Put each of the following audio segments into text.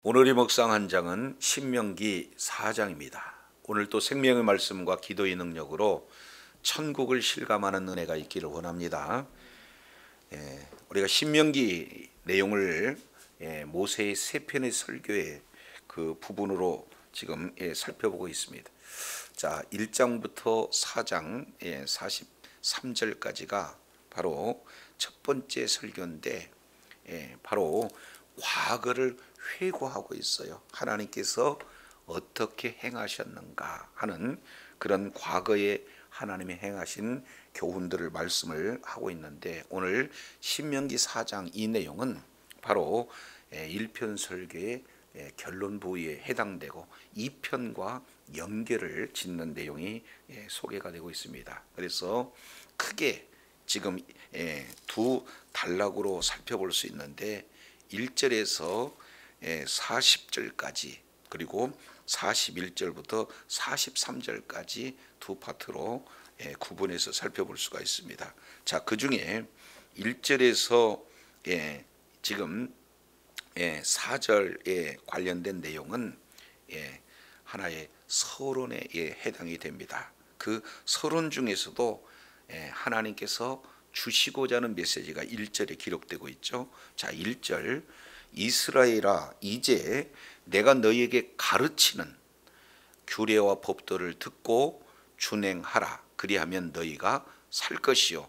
오늘의 묵상 한 장은 신명기 4장입니다. 오늘 또 생명의 말씀과 기도의 능력으로 천국을 실감하는 은혜가 있기를 원합니다. 우리가 신명기 내용을 모세의 세 편의 설교의 그 부분으로 지금 살펴보고 있습니다. 자, 1장부터 4장 43절까지가 바로 첫 번째 설교인데 바로 과거를 회고하고 있어요. 하나님께서 어떻게 행하셨는가 하는 그런 과거에 하나님이 행하신 교훈들을 말씀을 하고 있는데, 오늘 신명기 4장 이 내용은 바로 1편 설교의 결론 부위에 해당되고 2편과 연결을 짓는 내용이 소개가 되고 있습니다. 그래서 크게 지금 두 단락으로 살펴볼 수 있는데, 1절에서 40절까지 그리고 41절부터 43절까지 두 파트로 구분해서 살펴볼 수가 있습니다. 자, 그 중에 1절에서 지금 4절에 관련된 내용은 하나의 서론에 해당이 됩니다. 그 서론 중에서도 하나님께서 주시고자 하는 메시지가 1절에 기록되고 있죠. 자, 1절, 이스라엘아, 이제 내가 너희에게 가르치는 규례와 법도를 듣고 준행하라. 그리하면 너희가 살 것이요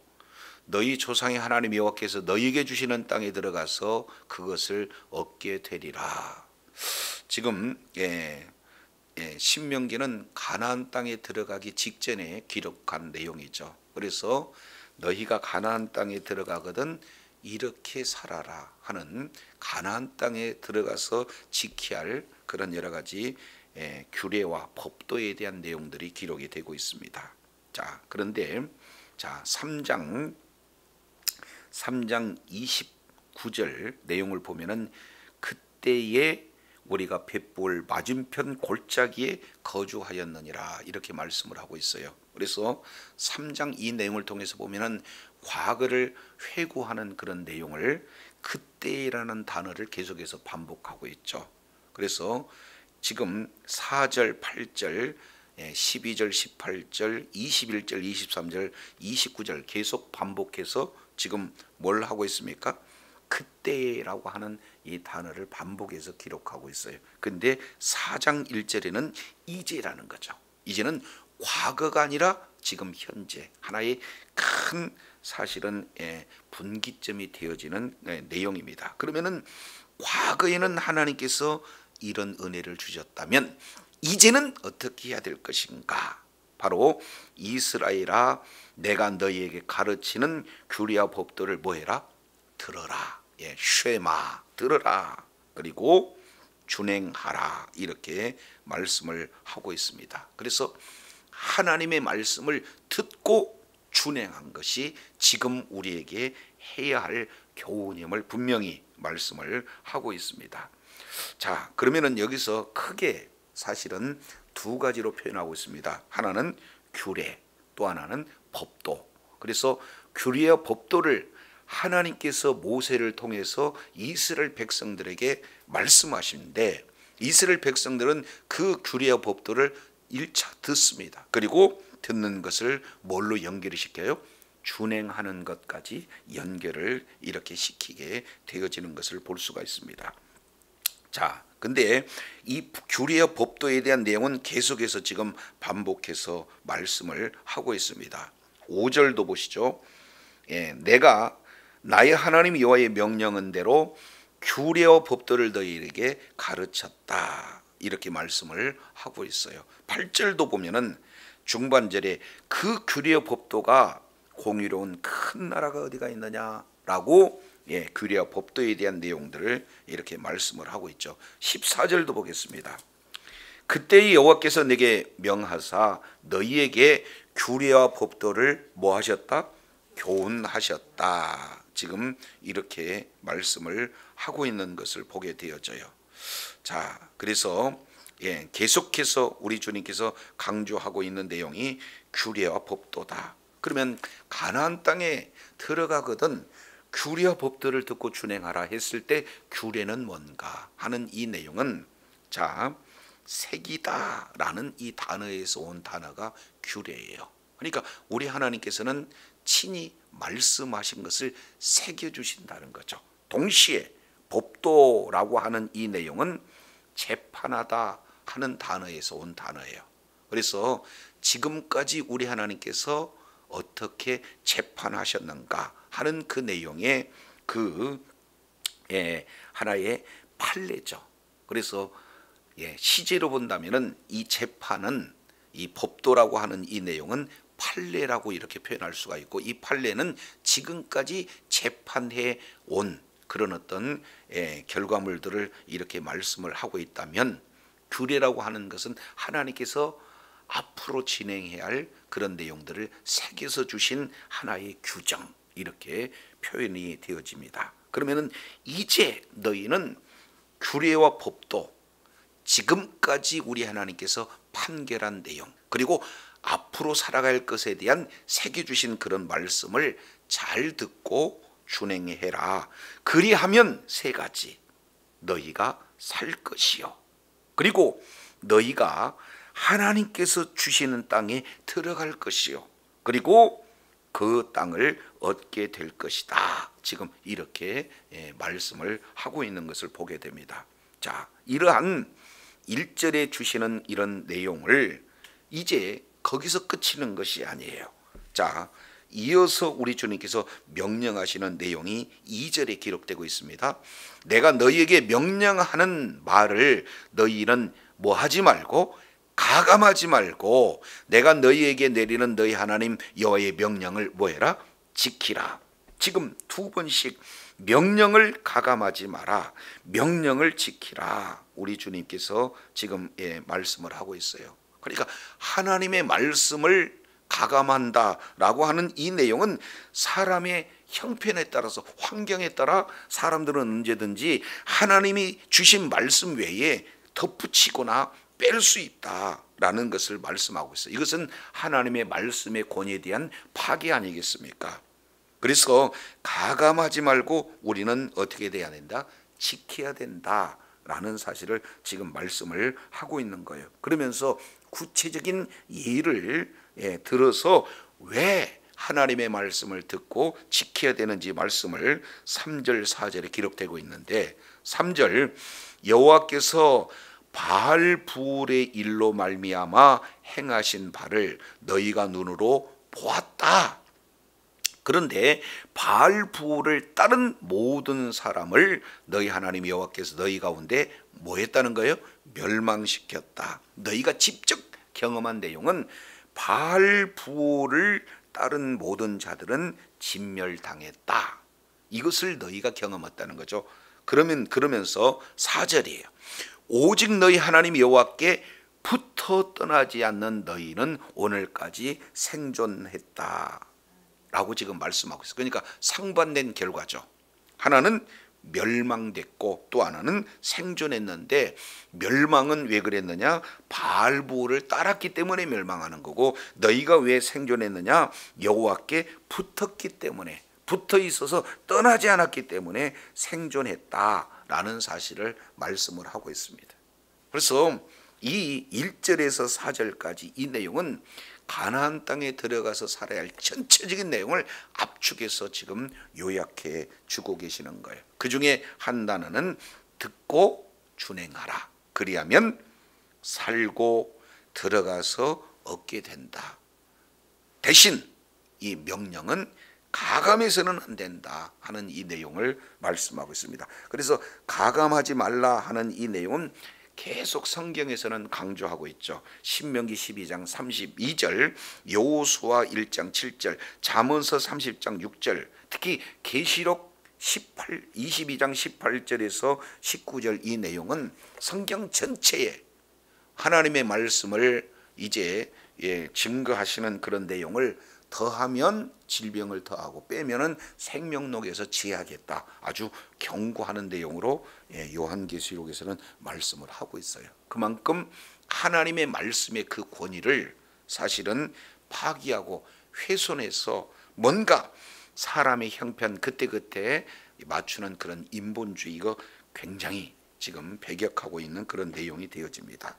너희 조상의 하나님 여호와께서 너희에게 주시는 땅에 들어가서 그것을 얻게 되리라. 지금 신명기는 가나안 땅에 들어가기 직전에 기록한 내용이죠. 그래서 너희가 가나안 땅에 들어가거든 이렇게 살아라 하는 가나안 땅에 들어가서 지켜야 할 그런 여러 가지 규례와 법도에 대한 내용들이 기록이 되고 있습니다. 자, 그런데 자, 3장 29절 내용을 보면은 그때에 우리가 벳볼 맞은편 골짜기에 거주하였느니라 이렇게 말씀을 하고 있어요. 그래서 3장 이 내용을 통해서 보면은 과거를 회고하는 그런 내용을 그때라는 단어를 계속해서 반복하고 있죠. 그래서 지금 4절, 8절, 12절, 18절, 21절, 23절, 29절 계속 반복해서 지금 뭘 하고 있습니까? 그때라고 하는 이 단어를 반복해서 기록하고 있어요. 근데 4장 1절에는 이제라는 거죠. 이제는 과거가 아니라 지금 현재 하나의 큰 사실은 분기점이 되어지는 내용입니다. 그러면은 과거에는 하나님께서 이런 은혜를 주셨다면 이제는 어떻게 해야 될 것인가? 바로 이스라엘아, 내가 너희에게 가르치는 규례와 법도를 뭐해라? 들어라. 쉐마, 들어라. 그리고 준행하라. 이렇게 말씀을 하고 있습니다. 그래서 하나님의 말씀을 듣고 준행한 것이 지금 우리에게 해야 할 교훈임을 분명히 말씀을 하고 있습니다. 자, 그러면은 여기서 크게 사실은 두 가지로 표현하고 있습니다. 하나는 규례, 또 하나는 법도. 그래서 규례와 법도를 하나님께서 모세를 통해서 이스라엘 백성들에게 말씀하시는데, 이스라엘 백성들은 그 규례와 법도를 1차 듣습니다. 그리고 듣는 것을 뭘로 연결을 시켜요? 준행하는 것까지 연결을 이렇게 시키게 되어지는 것을 볼 수가 있습니다. 자, 근데 이 규례와 법도에 대한 내용은 계속해서 지금 반복해서 말씀을 하고 있습니다. 5절도 보시죠. 내가 나의 하나님 여호와의 명령한 대로 규례와 법도를 너희에게 가르쳤다. 이렇게 말씀을 하고 있어요. 8절도 보면은 중반절에 그 규례와 법도가 공의로운 큰 나라가 어디가 있느냐라고 규례와 법도에 대한 내용들을 이렇게 말씀을 하고 있죠. 14절도 보겠습니다. 그때 여호와께서 내게 명하사 너희에게 규례와 법도를 뭐 하셨다? 교훈하셨다. 지금 이렇게 말씀을 하고 있는 것을 보게 되어져요. 자, 그래서 계속해서 우리 주님께서 강조하고 있는 내용이 규례와 법도다. 그러면 가나안 땅에 들어가거든 규례와 법도를 듣고 준행하라 했을 때 규례는 뭔가 하는 이 내용은 자, 새기다라는 이 단어에서 온 단어가 규례예요. 그러니까 우리 하나님께서는 친히 말씀하신 것을 새겨주신다는 거죠. 동시에 법도라고 하는 이 내용은 재판하다 하는 단어에서 온 단어예요. 그래서 지금까지 우리 하나님께서 어떻게 재판하셨는가 하는 그 내용의 그 하나의 판례죠. 그래서 시제로 본다면은 이 재판은 이 법도라고 하는 이 내용은 판례라고 이렇게 표현할 수가 있고, 이 판례는 지금까지 재판해 온 그런 어떤 결과물들을 이렇게 말씀을 하고 있다면, 규례라고 하는 것은 하나님께서 앞으로 진행해야 할 그런 내용들을 새겨서 주신 하나의 규정, 이렇게 표현이 되어집니다. 그러면은 이제 너희는 규례와 법도, 지금까지 우리 하나님께서 판결한 내용, 그리고 앞으로 살아갈 것에 대한 새겨주신 그런 말씀을 잘 듣고 준행해라. 그리하면 세 가지, 너희가 살 것이요, 그리고 너희가 하나님께서 주시는 땅에 들어갈 것이요, 그리고 그 땅을 얻게 될 것이다. 지금 이렇게 말씀을 하고 있는 것을 보게 됩니다. 자, 이러한 1절에 주시는 이런 내용을 이제 거기서 그치는 것이 아니에요. 자, 이어서 우리 주님께서 명령하시는 내용이 2절에 기록되고 있습니다. 내가 너희에게 명령하는 말을 너희는 뭐 하지 말고 가감하지 말고 내가 너희에게 내리는 너희 하나님 여호와의 명령을 뭐해라? 지키라. 지금 두 번씩 명령을 가감하지 마라, 명령을 지키라, 우리 주님께서 지금 말씀을 하고 있어요. 그러니까 하나님의 말씀을 가감한다라고 하는 이 내용은 사람의 형편에 따라서, 환경에 따라 사람들은 언제든지 하나님이 주신 말씀 외에 덧붙이거나 뺄 수 있다라는 것을 말씀하고 있어요. 이것은 하나님의 말씀의 권위에 대한 파괴 아니겠습니까? 그래서 가감하지 말고 우리는 어떻게 돼야 된다? 지켜야 된다라는 사실을 지금 말씀을 하고 있는 거예요. 그러면서 구체적인 예를 들어서 왜 하나님의 말씀을 듣고 지켜야 되는지 말씀을 3절 4절에 기록되고 있는데, 3절 여호와께서 바알부울의 일로 말미암아 행하신 바를 너희가 눈으로 보았다. 그런데 바알부울을 따른 모든 사람을 너희 하나님 여호와께서 너희 가운데 뭐 했다는 거예요? 멸망시켰다. 너희가 직접 경험한 내용은 바알부울을 따른 모든 자들은 진멸당했다. 이것을 너희가 경험했다는 거죠. 그러면서 4절이에요. 오직 너희 하나님 여호와께 붙어 떠나지 않는 너희는 오늘까지 생존했다 라고 지금 말씀하고 있어요. 그러니까 상반된 결과죠. 하나는 멸망됐고 또 하나는 생존했는데, 멸망은 왜 그랬느냐? 바알부울을 따랐기 때문에 멸망하는 거고, 너희가 왜 생존했느냐? 여호와께 붙었기 때문에, 붙어 있어서 떠나지 않았기 때문에 생존했다라는 사실을 말씀을 하고 있습니다. 그래서 이 1절에서 4절까지 이 내용은 가나안 땅에 들어가서 살아야 할 전체적인 내용을 압축해서 지금 요약해 주고 계시는 거예요. 그 중에 한 단어는 듣고 준행하라. 그리하면 살고 들어가서 얻게 된다. 대신 이 명령은 가감해서는 안 된다 하는 이 내용을 말씀하고 있습니다. 그래서 가감하지 말라 하는 이 내용은 계속 성경에서는 강조하고 있죠. 신명기 12장 32절, 여호수아 1장 7절, 잠언서 30장 6절, 특히 계시록 22장 18절에서 19절 이 내용은 성경 전체에 하나님의 말씀을 이제 증거하시는 그런 내용을 더하면 질병을 더하고 빼면은 생명록에서 지하겠다, 아주 경고하는 내용으로 요한계시록에서는 말씀을 하고 있어요. 그만큼 하나님의 말씀의 그 권위를 사실은 파기하고 훼손해서 뭔가 사람의 형편 그때그때 맞추는 그런 인본주의, 이거 굉장히 지금 배격하고 있는 그런 내용이 되어집니다.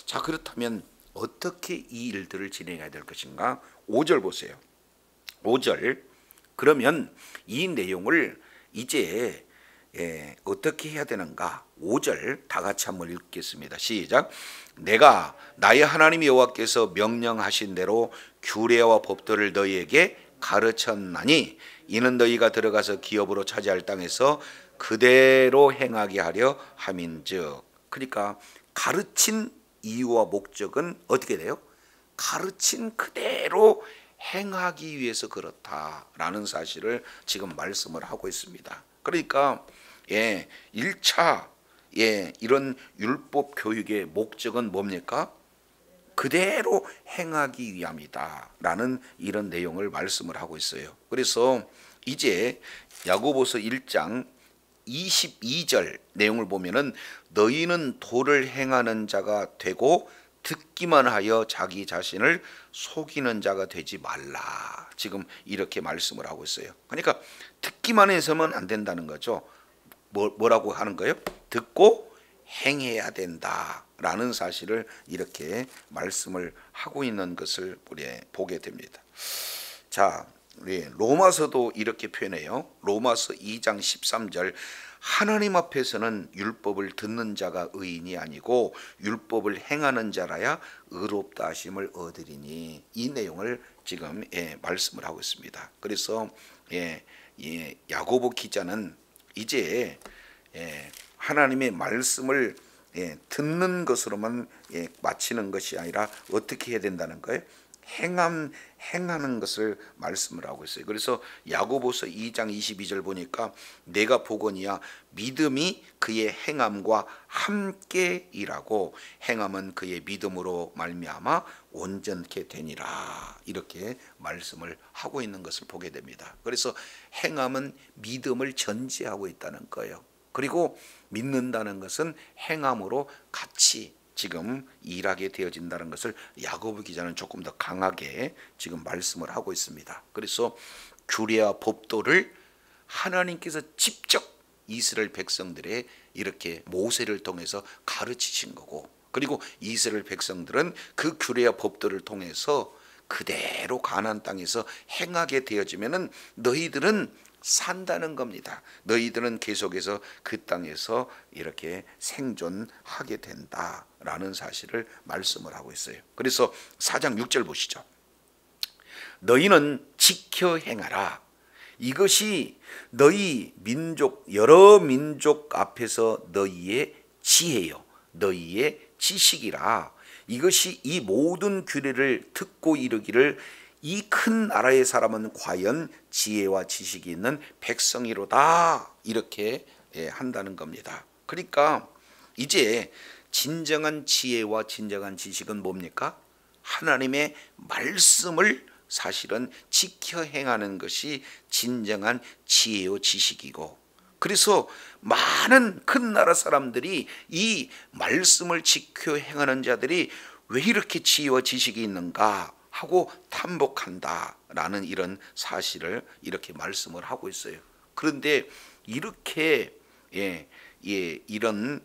자, 그렇다면 어떻게 이 일들을 진행해야 될 것인가? 5절 보세요. 5절. 그러면 이 내용을 이제 어떻게 해야 되는가? 5절 다 같이 한번 읽겠습니다. 시작. 내가 나의 하나님 여호와께서 명령하신 대로 규례와 법도를 너희에게 가르쳤나니 이는 너희가 들어가서 기업으로 차지할 땅에서 그대로 행하게 하려 함인즉. 그러니까 가르친 이유와 목적은 어떻게 돼요? 가르친 그대로 행하기 위해서 그렇다라는 사실을 지금 말씀을 하고 있습니다. 그러니까 1차 이런 율법 교육의 목적은 뭡니까? 그대로 행하기 위함이다라는 이런 내용을 말씀을 하고 있어요. 그래서 이제 야고보서 1장 22절 내용을 보면은 너희는 도를 행하는 자가 되고 듣기만 하여 자기 자신을 속이는 자가 되지 말라. 지금 이렇게 말씀을 하고 있어요. 그러니까 듣기만 해서는 안 된다는 거죠. 뭐라고 하는 거예요? 듣고 행해야 된다라는 사실을 이렇게 말씀을 하고 있는 것을 우리 보게 됩니다. 자, 우리 로마서도 이렇게 표현해요. 로마서 2장 13절. 하나님 앞에서는 율법을 듣는 자가 의인이 아니고 율법을 행하는 자라야 의롭다 하심을 얻으리니, 이 내용을 지금 말씀을 하고 있습니다. 그래서 야고보 기자는 이제 하나님의 말씀을 듣는 것으로만 마치는 것이 아니라 어떻게 해야 된다는 거예요? 행하는 것을 말씀을 하고 있어요. 그래서 야고보서 2장 22절 보니까 내가 보거니와 믿음이 그의 행함과 함께 일하고 행함은 그의 믿음으로 말미암아 온전케 되니라, 이렇게 말씀을 하고 있는 것을 보게 됩니다. 그래서 행함은 믿음을 전제하고 있다는 거예요. 그리고 믿는다는 것은 행함으로 같이 지금 일하게 되어진다는 것을 야고보 기자는 조금 더 강하게 지금 말씀을 하고 있습니다. 그래서 규례와 법도를 하나님께서 직접 이스라엘 백성들의 이렇게 모세를 통해서 가르치신 거고, 그리고 이스라엘 백성들은 그 규례와 법도를 통해서 그대로 가나안 땅에서 행하게 되어지면은 너희들은 산다는 겁니다. 너희들은 계속해서 그 땅에서 이렇게 생존하게 된다라는 사실을 말씀을 하고 있어요. 그래서 4장 6절 보시죠. 너희는 지켜 행하라. 이것이 너희 민족 여러 민족 앞에서 너희의 지혜요 너희의 지식이라. 이것이 이 모든 규례를 듣고 이르기를 이 큰 나라의 사람은 과연 지혜와 지식이 있는 백성이로다, 이렇게 한다는 겁니다. 그러니까 이제 진정한 지혜와 진정한 지식은 뭡니까? 하나님의 말씀을 사실은 지켜 행하는 것이 진정한 지혜요 지식이고, 그래서 많은 큰 나라 사람들이 이 말씀을 지켜 행하는 자들이 왜 이렇게 지혜와 지식이 있는가 하고 탐복한다라는 이런 사실을 이렇게 말씀을 하고 있어요. 그런데 이렇게 이런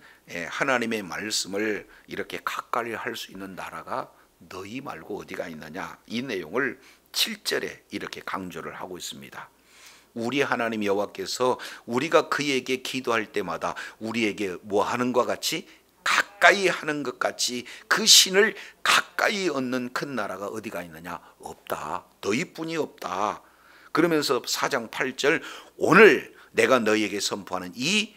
하나님의 말씀을 이렇게 가까이 할 수 있는 나라가 너희 말고 어디가 있느냐, 이 내용을 7절에 이렇게 강조를 하고 있습니다. 우리 하나님 여호와께서 우리가 그에게 기도할 때마다 우리에게 뭐 하는 것 같이, 가까이 하는 것 같이 그 신을 가까이 얻는 큰 나라가 어디가 있느냐? 없다. 너희뿐이 없다. 그러면서 4장 8절 오늘 내가 너희에게 선포하는 이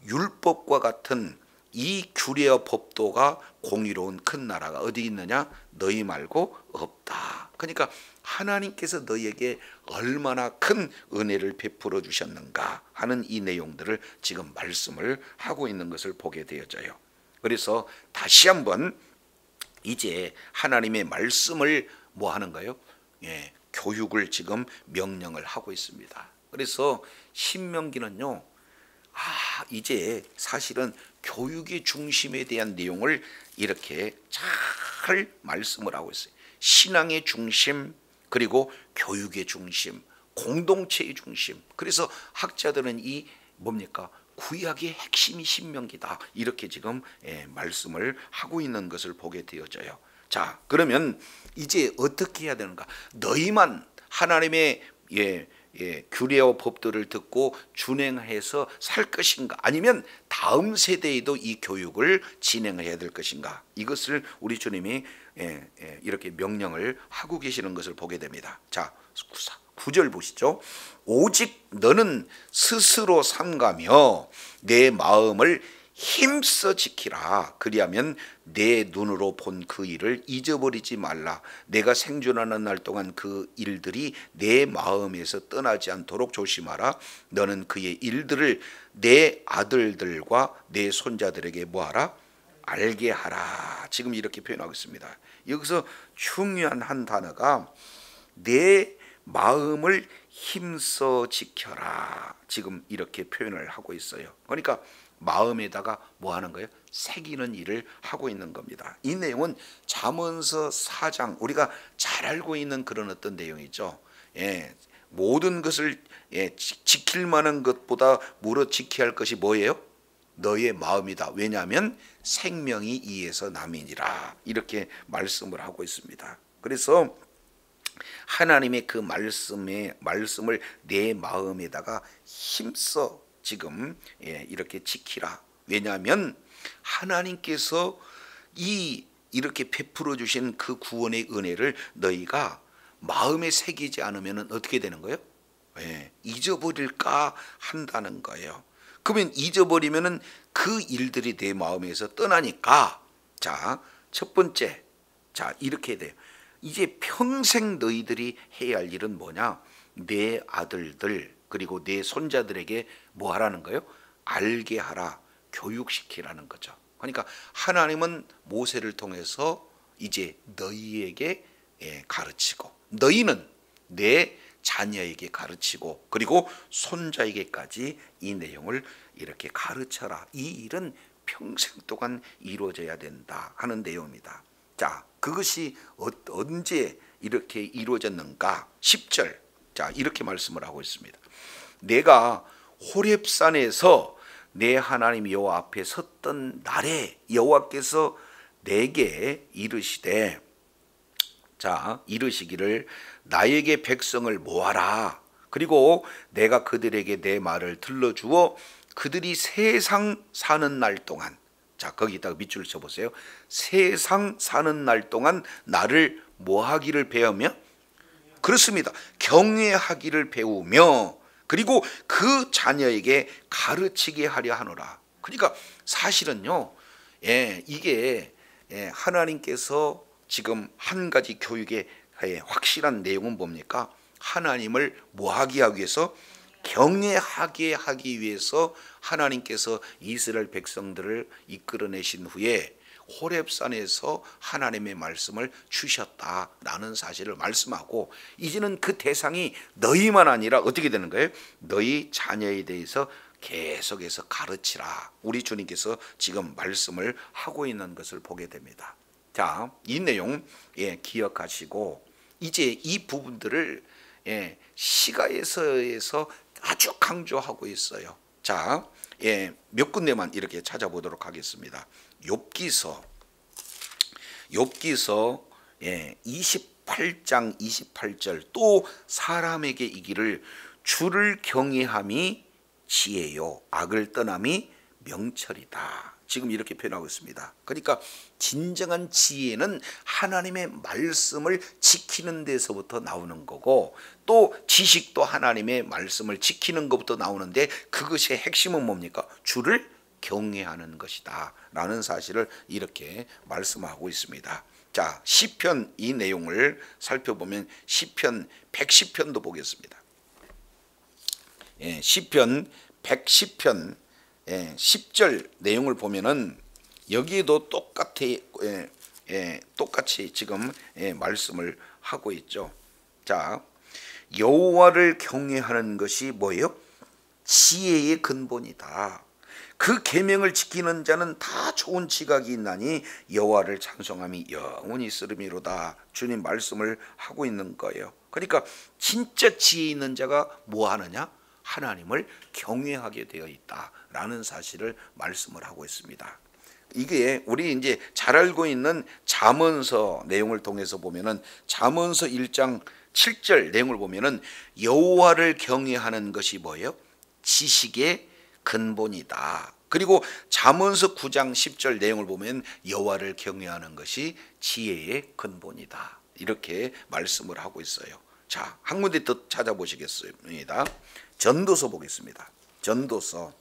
율법과 같은 이 규례와 법도가 공의로운 큰 나라가 어디 있느냐? 너희 말고 없다. 그러니까 하나님께서 너희에게 얼마나 큰 은혜를 베풀어 주셨는가 하는 이 내용들을 지금 말씀을 하고 있는 것을 보게 되어져요. 그래서 다시 한번 이제 하나님의 말씀을 뭐 하는 거예요? 교육을 지금 명령을 하고 있습니다. 그래서 신명기는요, 이제 사실은 교육의 중심에 대한 내용을 이렇게 잘 말씀을 하고 있어요. 신앙의 중심, 그리고 교육의 중심, 공동체의 중심. 그래서 학자들은 이 뭡니까? 구약의 핵심이 신명기다. 이렇게 지금 말씀을 하고 있는 것을 보게 되어져요. 자, 그러면 이제 어떻게 해야 되는가? 너희만 하나님의 규례와 법들을 듣고 준행해서 살 것인가? 아니면 다음 세대에도 이 교육을 진행해야 될 것인가? 이것을 우리 주님이 이렇게 명령을 하고 계시는 것을 보게 됩니다. 자, 9절 보시죠. 오직 너는 스스로 삼가며 내 마음을 힘써 지키라. 그리하면 내 눈으로 본 그 일을 잊어버리지 말라. 내가 생존하는 날 동안 그 일들이 내 마음에서 떠나지 않도록 조심하라. 너는 그의 일들을 내 아들들과 내 손자들에게 뭐하라? 알게 하라. 지금 이렇게 표현하고 있습니다. 여기서 중요한 한 단어가 내 마음을 힘써 지켜라. 지금 이렇게 표현을 하고 있어요. 그러니까 마음에다가 뭐 하는 거예요? 새기는 일을 하고 있는 겁니다. 이 내용은 잠언서 4장 우리가 잘 알고 있는 그런 어떤 내용이죠. 모든 것을 지킬 만한 것보다 무릇 지켜야 할 것이 뭐예요? 너의 마음이다. 왜냐하면 생명이 이에서 남이니라. 이렇게 말씀을 하고 있습니다. 그래서 하나님의 그 말씀을 내 마음에다가 힘써 지금 이렇게 지키라. 왜냐하면 하나님께서 이렇게 베풀어 주신 그 구원의 은혜를 너희가 마음에 새기지 않으면 어떻게 되는 거예요? 잊어버릴까 한다는 거예요. 그러면 잊어버리면은 그 일들이 내 마음에서 떠나니까, 자, 첫 번째, 자, 이렇게 돼요. 이제 평생 너희들이 해야 할 일은 뭐냐? 내 아들들 그리고 내 손자들에게 뭐 하라는 거예요? 알게 하라, 교육시키라는 거죠. 그러니까 하나님은 모세를 통해서 이제 너희에게 가르치고, 너희는 내 자녀에게 가르치고, 그리고 손자에게까지 이 내용을 이렇게 가르쳐라. 이 일은 평생 동안 이루어져야 된다 하는 내용입니다. 자, 그것이 언제 이렇게 이루어졌는가? 10절. 자, 이렇게 말씀을 하고 있습니다. 내가 호렙산에서 내 하나님 여호와 앞에 섰던 날에 여호와께서 내게 이르시되, 자, 이르시기를 나에게 백성을 모아라. 그리고 내가 그들에게 내 말을 들려주어 그들이 세상 사는 날 동안, 자, 거기다가 밑줄을 쳐보세요. 세상 사는 날 동안 나를 뭐 하기를 배우며? 그렇습니다. 경외하기를 배우며, 그리고 그 자녀에게 가르치게 하려 하노라. 그러니까 사실은요, 이게 하나님께서 지금 한 가지 교육의 확실한 내용은 뭡니까? 하나님을 뭐 하게 하기 위해서? 경외하게 하기 위해서 하나님께서 이스라엘 백성들을 이끌어내신 후에 호렙산에서 하나님의 말씀을 주셨다라는 사실을 말씀하고, 이제는 그 대상이 너희만 아니라 어떻게 되는 거예요? 너희 자녀에 대해서 계속해서 가르치라. 우리 주님께서 지금 말씀을 하고 있는 것을 보게 됩니다. 자, 이 내용 기억하시고, 이제 이 부분들을 시가에서에서 아주 강조하고 있어요. 자, 몇 군데만 이렇게 찾아보도록 하겠습니다. 욥기서 28장 28절, 또 사람에게 이기를 주를 경외함이 지혜요 악을 떠남이 명철이다. 지금 이렇게 표현하고 있습니다. 그러니까 진정한 지혜는 하나님의 말씀을 지키는 데서부터 나오는 거고, 또 지식도 하나님의 말씀을 지키는 것부터 나오는데, 그것의 핵심은 뭡니까? 주를 경외하는 것이다 라는 사실을 이렇게 말씀하고 있습니다. 자, 시편 이 내용을 살펴보면 시편 110편도 보겠습니다. 시편 110편 10절 내용을 보면은 여기에도 똑같이 지금 말씀을 하고 있죠. 자, 여호와를 경외하는 것이 뭐예요? 지혜의 근본이다. 그 계명을 지키는 자는 다 좋은 지각이 있나니 여호와를 찬송함이 영원히 있으리로다. 주님 말씀을 하고 있는 거예요. 그러니까 진짜 지혜 있는 자가 뭐 하느냐? 하나님을 경외하게 되어 있다라는 사실을 말씀을 하고 있습니다. 이게 우리 이제 잘 알고 있는 잠언서 내용을 통해서 보면은 잠언서 1장 7절 내용을 보면은 여호와를 경외하는 것이 뭐예요? 지식의 근본이다. 그리고 잠언서 9장 10절 내용을 보면 여호와를 경외하는 것이 지혜의 근본이다. 이렇게 말씀을 하고 있어요. 자, 한 군데 더 찾아보시겠습니다. 전도서 보겠습니다. 전도서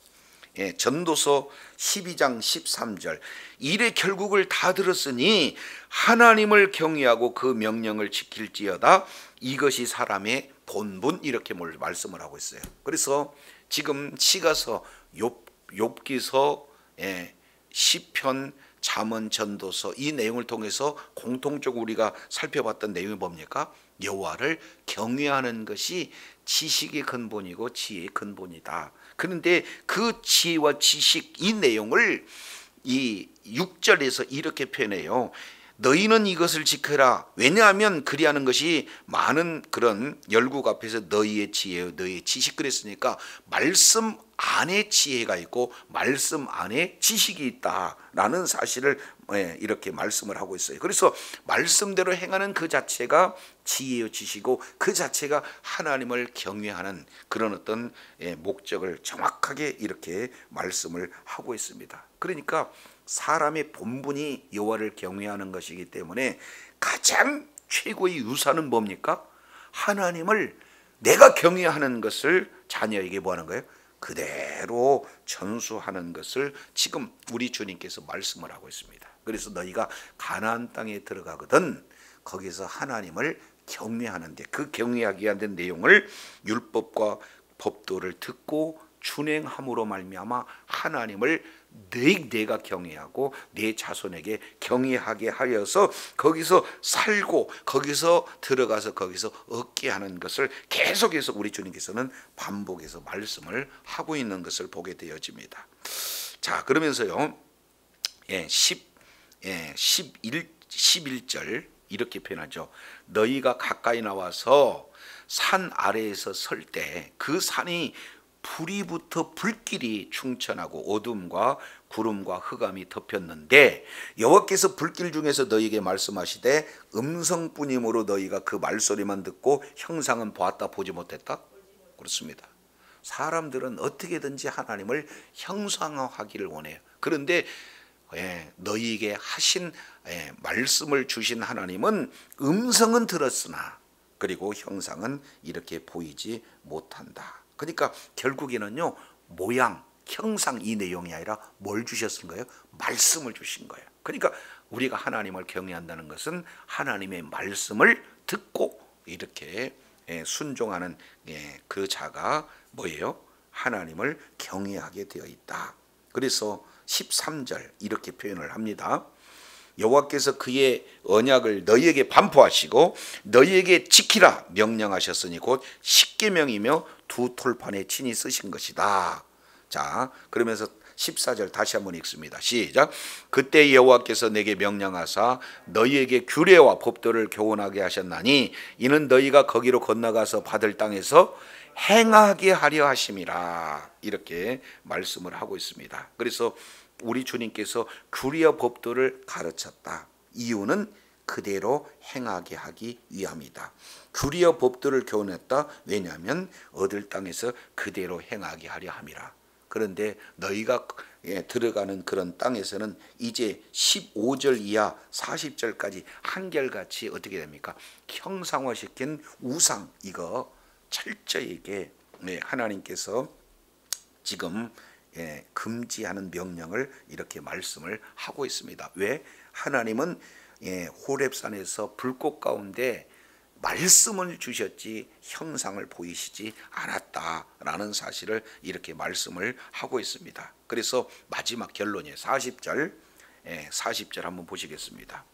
12장 13절. 이래 결국을 다 들었으니 하나님을 경외하고 그 명령을 지킬지어다. 이것이 사람의 본분. 이렇게 말씀을 하고 있어요. 그래서 지금 시가서, 욥기서, 시편, 잠언, 전도서 이 내용을 통해서 공통적으로 우리가 살펴봤던 내용이 뭡니까? 여호와를 경외하는 것이 지식의 근본이고 지혜의 근본이다. 그런데 그 지혜와 지식 이 내용을 이 6절에서 이렇게 표현해요. 너희는 이것을 지켜라. 왜냐하면 그리하는 것이 많은 그런 열국 앞에서 너희의 지혜요 너희의 지식 그랬으니까 말씀 안에 지혜가 있고 말씀 안에 지식이 있다라는 사실을 이렇게 말씀을 하고 있어요. 그래서 말씀대로 행하는 그 자체가 지혜요 지식이고 그 자체가 하나님을 경외하는 그런 어떤 목적을 정확하게 이렇게 말씀을 하고 있습니다. 그러니까 사람의 본분이 여호와를 경외하는 것이기 때문에 가장 최고의 유산은 뭡니까? 하나님을 내가 경외하는 것을 자녀에게 뭐 하는 거예요? 그대로 전수하는 것을 지금 우리 주님께서 말씀을 하고 있습니다. 그래서 너희가 가나안 땅에 들어가거든 거기서 하나님을 경외하는데 그 경외하기 위한 내용을 율법과 법도를 듣고 준행함으로 말미암아 하나님을 내가 경외하고 내 자손에게 경외하게 하여서 거기서 살고 거기서 들어가서 거기서 얻게 하는 것을 계속해서 우리 주님께서는 반복해서 말씀을 하고 있는 것을 보게 되어집니다. 자, 그러면서요 11절 이렇게 표현하죠. 너희가 가까이 나와서 산 아래에서 설 때 그 산이 불이 붙어 불길이 충천하고 어둠과 구름과 흑암이 덮였는데 여호와께서 불길 중에서 너희에게 말씀하시되 음성뿐이므로 너희가 그 말소리만 듣고 형상은 보았다 보지 못했다. 그렇습니다. 사람들은 어떻게든지 하나님을 형상화하기를 원해요. 그런데 너희에게 하신 말씀을 주신 하나님은 음성은 들었으나 그리고 형상은 이렇게 보이지 못한다. 그러니까 결국에는요 모양, 형상 이 내용이 아니라 뭘 주셨은 거예요? 말씀을 주신 거예요. 그러니까 우리가 하나님을 경외한다는 것은 하나님의 말씀을 듣고 이렇게 순종하는 그 자가 뭐예요? 하나님을 경외하게 되어 있다. 그래서 13절 이렇게 표현을 합니다. 여호와께서 그의 언약을 너희에게 반포하시고 너희에게 지키라 명령하셨으니 곧 십계명이며 두 톨판에 친히 쓰신 것이다. 자, 그러면서 14절 다시 한번 읽습니다. 시작. 그때 여호와께서 내게 명령하사 너희에게 규례와 법도를 교훈하게 하셨나니 이는 너희가 거기로 건너가서 받을 땅에서 행하게 하려 하심이라. 이렇게 말씀을 하고 있습니다. 그래서 우리 주님께서 규례와 법도를 가르쳤다. 이유는 그대로 행하게 하기 위함이다. 규례와 법도를 교훈했다. 왜냐하면 얻을 땅에서 그대로 행하게 하려 함이라. 그런데 너희가 들어가는 그런 땅에서는 이제 15절 이하 40절까지 한결같이 어떻게 됩니까? 형상화시킨 우상 이거 철저하게 하나님께서 지금 금지하는 명령을 이렇게 말씀을 하고 있습니다. 왜? 하나님은 호렙산에서 불꽃 가운데 말씀을 주셨지 형상을 보이시지 않았다라는 사실을 이렇게 말씀을 하고 있습니다. 그래서 마지막 결론이에요. 40절 한번 보시겠습니다.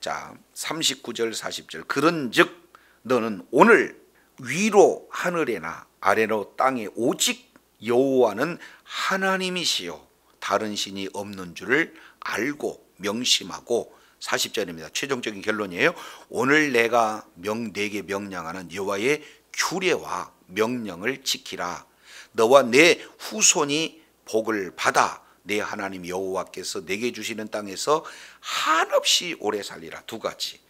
자, 39절 40절 그런즉 너는 오늘 위로 하늘에나 아래로 땅에 오직 여호와는 하나님이시요 다른 신이 없는 줄을 알고 명심하고 40절입니다. 최종적인 결론이에요. 오늘 내가 내게 명령하는 여호와의 규례와 명령을 지키라. 너와 내 후손이 복을 받아 내 하나님 여호와께서 내게 주시는 땅에서 한없이 오래 살리라. 두 가지.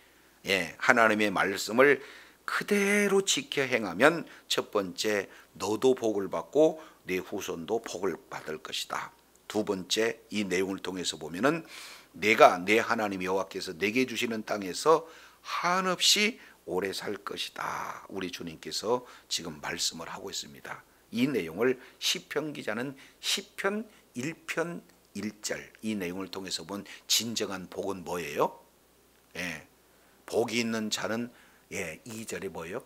하나님의 말씀을 그대로 지켜 행하면 첫 번째, 너도 복을 받고 내 후손도 복을 받을 것이다. 두 번째, 이 내용을 통해서 보면은 내가 내 하나님 여호와께서 내게 주시는 땅에서 한없이 오래 살 것이다. 우리 주님께서 지금 말씀을 하고 있습니다. 이 내용을 시편 기자는 시편 1편 1절 이 내용을 통해서 본 진정한 복은 뭐예요? 복이 있는 자는 2절에 뭐예요?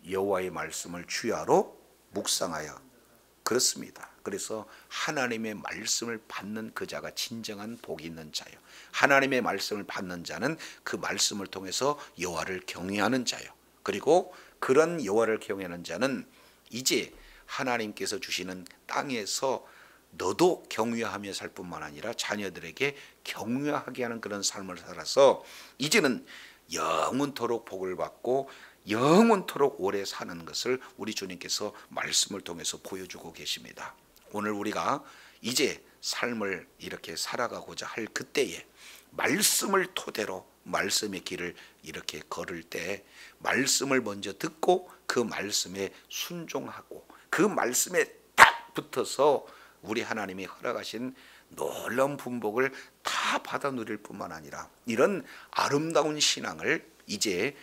여호와의 말씀을 주야로 묵상하여. 그렇습니다. 그래서 하나님의 말씀을 받는 그 자가 진정한 복이 있는 자요. 하나님의 말씀을 받는 자는 그 말씀을 통해서 여호와를 경외하는 자요. 그리고 그런 여호와를 경외하는 자는 이제 하나님께서 주시는 땅에서 너도 경외하며 살 뿐만 아니라 자녀들에게 경외하게 하는 그런 삶을 살아서 이제는 영원토록 복을 받고 영원토록 오래 사는 것을 우리 주님께서 말씀을 통해서 보여주고 계십니다. 오늘 우리가 이제 삶을 이렇게 살아가고자 할 그때에 말씀을 토대로 말씀의 길을 이렇게 걸을 때 말씀을 먼저 듣고 그 말씀에 순종하고 그 말씀에 딱 붙어서 우리 하나님이 허락하신 놀라운 분복을 다 받아 누릴 뿐만 아니라 이런 아름다운 신앙을 이제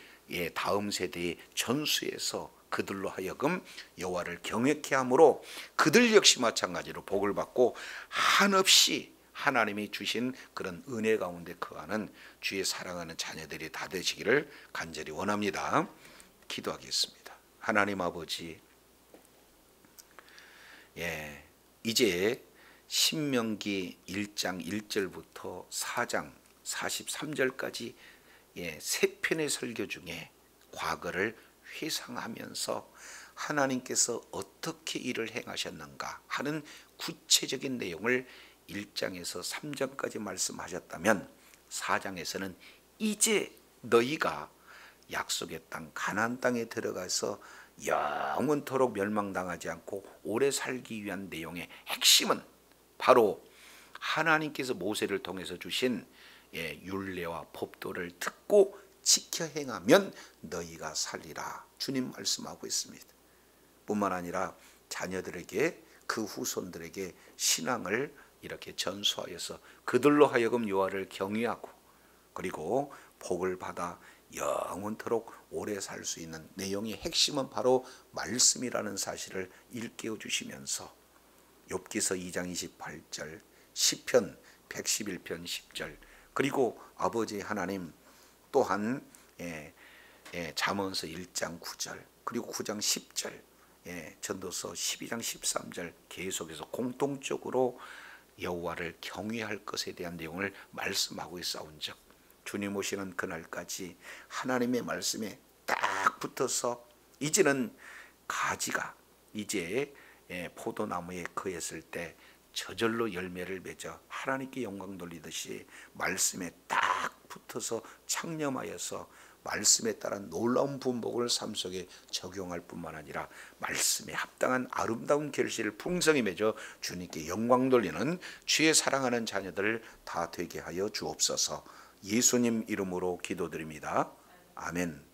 다음 세대의 전수에서 그들로 하여금 여호와를 경외케 함으로 그들 역시 마찬가지로 복을 받고 한없이 하나님이 주신 그런 은혜 가운데 거하는 주의 사랑하는 자녀들이 다 되시기를 간절히 원합니다. 기도하겠습니다. 하나님 아버지, 이제 신명기 1장 1절부터 4장 43절까지 세 편의 설교 중에 과거를 회상하면서 하나님께서 어떻게 일을 행하셨는가 하는 구체적인 내용을 1장에서 3장까지 말씀하셨다면 4장에서는 이제 너희가 약속의 땅 가나안 땅에 들어가서 영원토록 멸망당하지 않고 오래 살기 위한 내용의 핵심은 바로 하나님께서 모세를 통해서 주신 율례와 법도를 듣고 지켜 행하면 너희가 살리라. 주님 말씀하고 있습니다. 뿐만 아니라 자녀들에게 그 후손들에게 신앙을 이렇게 전수하여서 그들로 하여금 여호와를 경외하고 그리고 복을 받아 영원토록 오래 살 수 있는 내용의 핵심은 바로 말씀이라는 사실을 일깨워 주시면서 욥기서 2장 28절, 시편 111편 10절, 그리고 아버지 하나님 또한 잠언서 1장 9절, 그리고 9장 10절, 전도서 12장 13절 계속해서 공통적으로 여호와를 경외할 것에 대한 내용을 말씀하고 있사온즉 주님 오시는 그날까지 하나님의 말씀에 딱 붙어서 이제는 가지가 이제 포도나무에 거했을 때 저절로 열매를 맺어 하나님께 영광 돌리듯이 말씀에 딱 붙어서 창념하여서 말씀에 따른 놀라운 분복을 삶 속에 적용할 뿐만 아니라 말씀에 합당한 아름다운 결실을 풍성히 맺어 주님께 영광 돌리는 주의 사랑하는 자녀들 다 되게 하여 주옵소서. 예수님 이름으로 기도드립니다. 아멘.